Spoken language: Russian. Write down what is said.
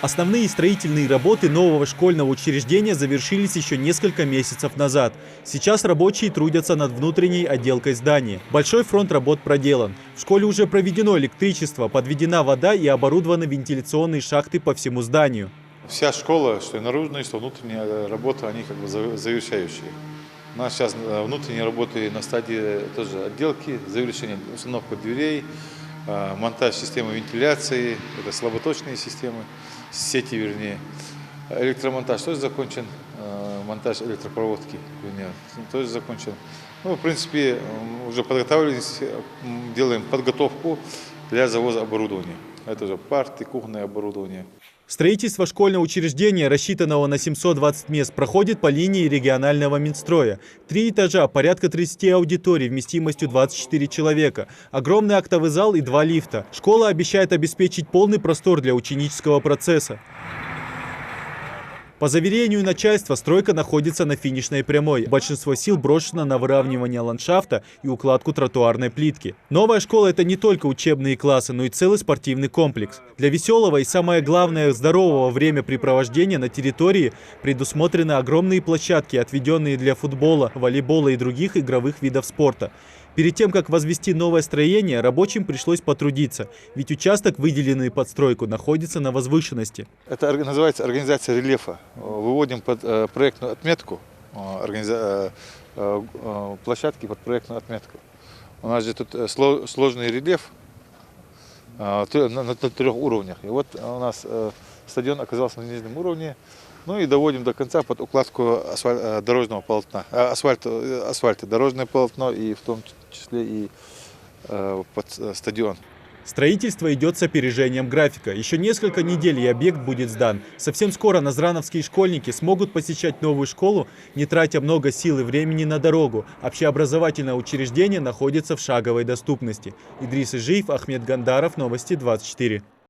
Основные строительные работы нового школьного учреждения завершились еще несколько месяцев назад. Сейчас рабочие трудятся над внутренней отделкой здания. Большой фронт работ проделан. В школе уже проведено электричество, подведена вода и оборудованы вентиляционные шахты по всему зданию. Вся школа, что и наружная, что внутренняя работа, они как бы завершающие. У нас сейчас внутренние работы на стадии тоже отделки, завершения, установка дверей, монтаж системы вентиляции, это слаботочные системы, сети вернее. Электромонтаж тоже закончен, монтаж электропроводки вернее, тоже закончен. Ну, в принципе, уже подготовились, делаем подготовку для завоза оборудования. Это же парты, кухонное оборудование. Строительство школьного учреждения, рассчитанного на 720 мест, проходит по линии регионального Минстроя. 3 этажа, порядка 30 аудиторий вместимостью 24 человека, огромный актовый зал и 2 лифта. Школа обещает обеспечить полный простор для ученического процесса. По заверению начальства, стройка находится на финишной прямой. Большинство сил брошено на выравнивание ландшафта и укладку тротуарной плитки. Новая школа – это не только учебные классы, но и целый спортивный комплекс. Для веселого и, самое главное, здорового времяпрепровождения на территории предусмотрены огромные площадки, отведенные для футбола, волейбола и других игровых видов спорта. Перед тем, как возвести новое строение, рабочим пришлось потрудиться, ведь участок, выделенный под стройку, находится на возвышенности. Это называется организация рельефа. Выводим под проектную отметку, площадки под проектную отметку. У нас же тут сложный рельеф на 3 уровнях. И вот у нас стадион оказался на нижнем уровне. Ну и доводим до конца под укладку дорожного полотна, асфальта, дорожное полотно и в том числе и под стадион. Строительство идет с опережением графика. Еще несколько недель и объект будет сдан. Совсем скоро назрановские школьники смогут посещать новую школу, не тратя много сил и времени на дорогу. Общеобразовательное учреждение находится в шаговой доступности. Идрис Ижиев, Ахмед Гандаров, Новости 24.